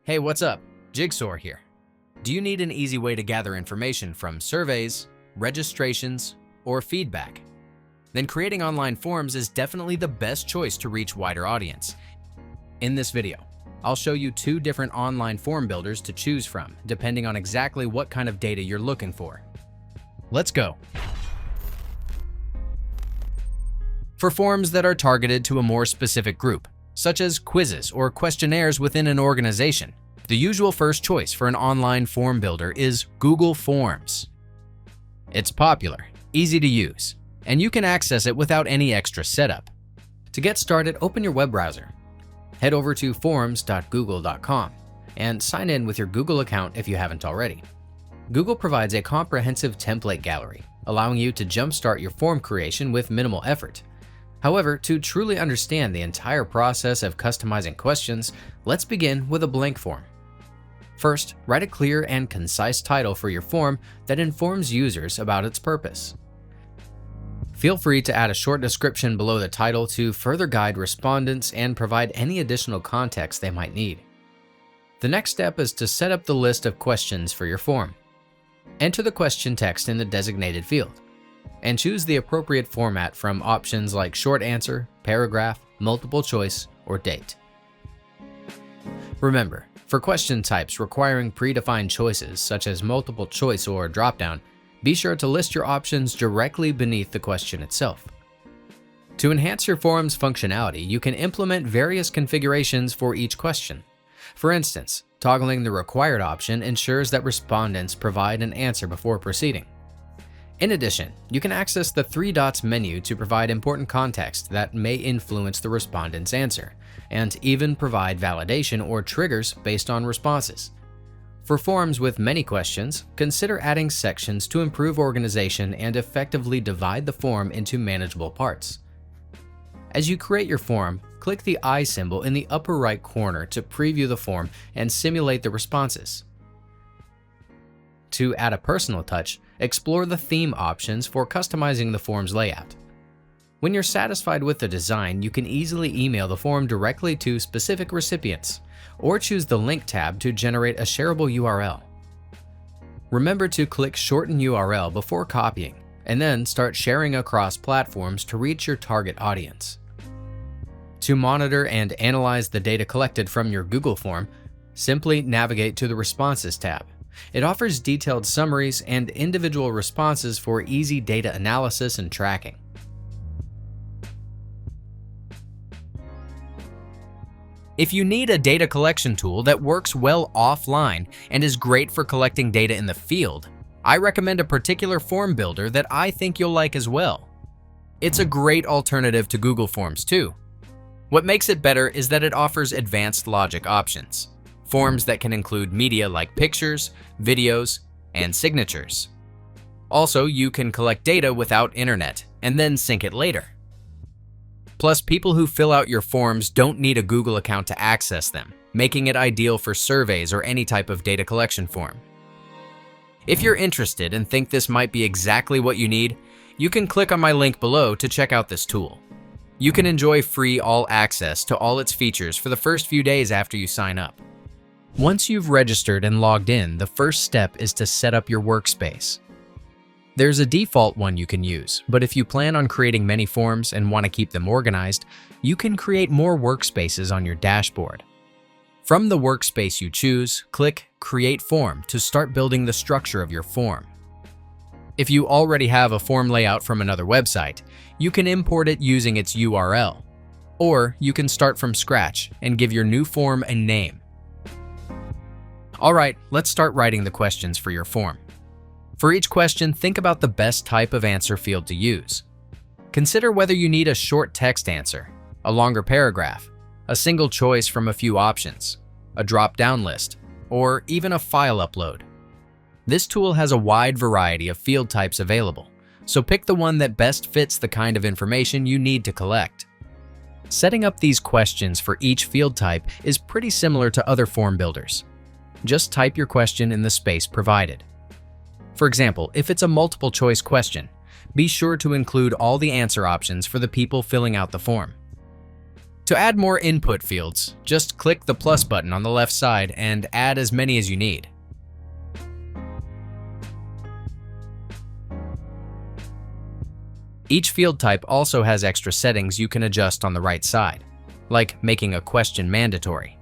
Hey, what's up? Jigxor here. Do you need an easy way to gather information from surveys, registrations, or feedback? Then creating online forms is definitely the best choice to reach wider audience. In this video, I'll show you 2 different online form builders to choose from, depending on exactly what kind of data you're looking for. Let's go. For forms that are targeted to a more specific group, such as quizzes or questionnaires within an organization, the usual first choice for an online form builder is Google Forms. It's popular, easy to use, and you can access it without any extra setup. To get started, open your web browser. Head over to forms.google.com and sign in with your Google account if you haven't already. Google provides a comprehensive template gallery, allowing you to jumpstart your form creation with minimal effort. However, to truly understand the entire process of customizing questions, let's begin with a blank form. First, write a clear and concise title for your form that informs users about its purpose. Feel free to add a short description below the title to further guide respondents and provide any additional context they might need. The next step is to set up the list of questions for your form. Enter the question text in the designated field, and choose the appropriate format from options like short answer, paragraph, multiple choice, or date. Remember, for question types requiring predefined choices such as multiple choice or dropdown, be sure to list your options directly beneath the question itself. To enhance your form's functionality, you can implement various configurations for each question. For instance, toggling the required option ensures that respondents provide an answer before proceeding. In addition, you can access the 3 dots menu to provide important context that may influence the respondent's answer, and even provide validation or triggers based on responses. For forms with many questions, consider adding sections to improve organization and effectively divide the form into manageable parts. As you create your form, click the eye symbol in the upper right corner to preview the form and simulate the responses. To add a personal touch, explore the theme options for customizing the form's layout. When you're satisfied with the design, you can easily email the form directly to specific recipients, or choose the link tab to generate a shareable URL. Remember to click Shorten URL before copying, and then start sharing across platforms to reach your target audience. To monitor and analyze the data collected from your Google form, simply navigate to the Responses tab. It offers detailed summaries and individual responses for easy data analysis and tracking. If you need a data collection tool that works well offline and is great for collecting data in the field, I recommend a particular form builder that I think you'll like as well. It's a great alternative to Google Forms too. What makes it better is that it offers advanced logic options. Forms that can include media like pictures, videos, and signatures. Also, you can collect data without internet and then sync it later. Plus, people who fill out your forms don't need a Google account to access them, making it ideal for surveys or any type of data collection form. If you're interested and think this might be exactly what you need, you can click on my link below to check out this tool. You can enjoy free all access to all its features for the first few days after you sign up. Once you've registered and logged in, the first step is to set up your workspace. There's a default one you can use, but if you plan on creating many forms and want to keep them organized, you can create more workspaces on your dashboard. From the workspace you choose, click Create Form to start building the structure of your form. If you already have a form layout from another website, you can import it using its URL. Or you can start from scratch and give your new form a name. Alright, let's start writing the questions for your form. For each question, think about the best type of answer field to use. Consider whether you need a short text answer, a longer paragraph, a single choice from a few options, a drop-down list, or even a file upload. This tool has a wide variety of field types available, so pick the one that best fits the kind of information you need to collect. Setting up these questions for each field type is pretty similar to other form builders. Just type your question in the space provided. For example, if it's a multiple choice question, be sure to include all the answer options for the people filling out the form. To add more input fields, just click the plus button on the left side and add as many as you need. Each field type also has extra settings you can adjust on the right side, like making a question mandatory,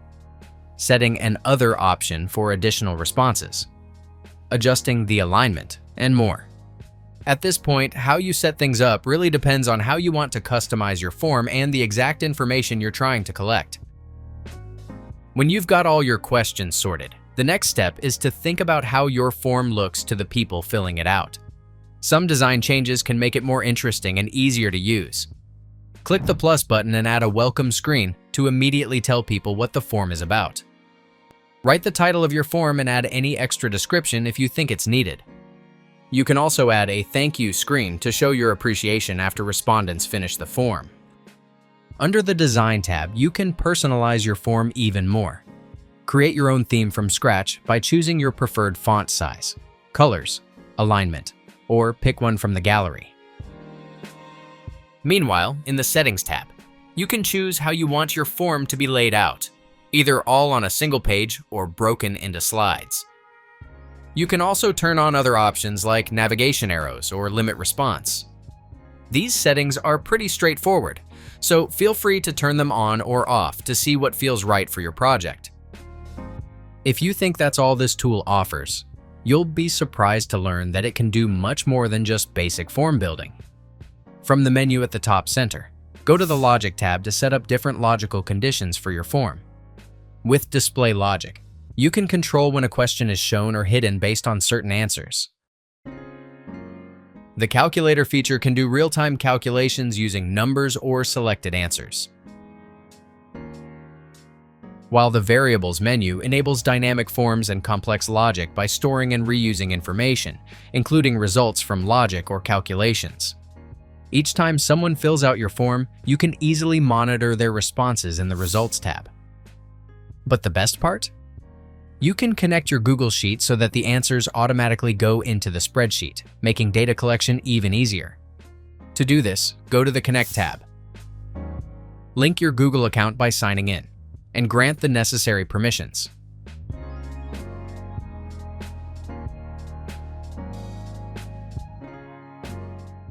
setting an other option for additional responses, adjusting the alignment, and more. At this point, how you set things up really depends on how you want to customize your form and the exact information you're trying to collect. When you've got all your questions sorted, the next step is to think about how your form looks to the people filling it out. Some design changes can make it more interesting and easier to use. Click the plus button and add a welcome screen to immediately tell people what the form is about. Write the title of your form and add any extra description if you think it's needed. You can also add a thank you screen to show your appreciation after respondents finish the form. Under the Design tab, you can personalize your form even more. Create your own theme from scratch by choosing your preferred font size, colors, alignment, or pick one from the gallery. Meanwhile, in the Settings tab, you can choose how you want your form to be laid out, either all on a single page or broken into slides. You can also turn on other options like navigation arrows or limit response. These settings are pretty straightforward, so feel free to turn them on or off to see what feels right for your project. If you think that's all this tool offers, you'll be surprised to learn that it can do much more than just basic form building. From the menu at the top center, go to the Logic tab to set up different logical conditions for your form. With Display Logic, you can control when a question is shown or hidden based on certain answers. The Calculator feature can do real-time calculations using numbers or selected answers, while the Variables menu enables dynamic forms and complex logic by storing and reusing information, including results from logic or calculations. Each time someone fills out your form, you can easily monitor their responses in the Results tab. But the best part? You can connect your Google Sheet so that the answers automatically go into the spreadsheet, making data collection even easier. To do this, go to the Connect tab. Link your Google account by signing in, and grant the necessary permissions.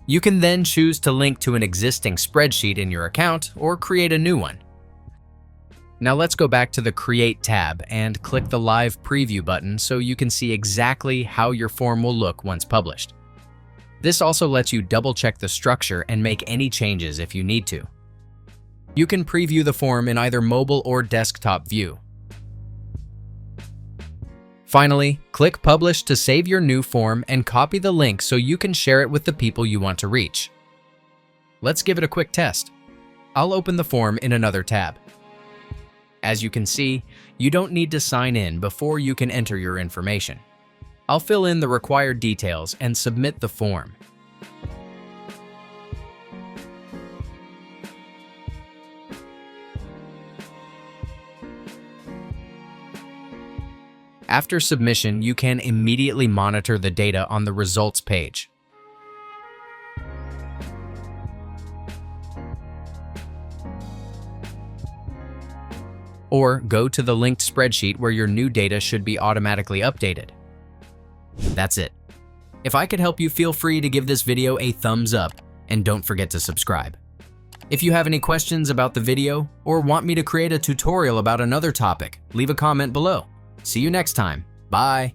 You can then choose to link to an existing spreadsheet in your account or create a new one. Now let's go back to the Create tab and click the Live Preview button so you can see exactly how your form will look once published. This also lets you double-check the structure and make any changes if you need to. You can preview the form in either mobile or desktop view. Finally, click Publish to save your new form and copy the link so you can share it with the people you want to reach. Let's give it a quick test. I'll open the form in another tab. As you can see, you don't need to sign in before you can enter your information. I'll fill in the required details and submit the form. After submission, you can immediately monitor the data on the results page. Or go to the linked spreadsheet where your new data should be automatically updated. That's it. If I could help you, feel free to give this video a thumbs up and don't forget to subscribe. If you have any questions about the video or want me to create a tutorial about another topic, leave a comment below. See you next time. Bye.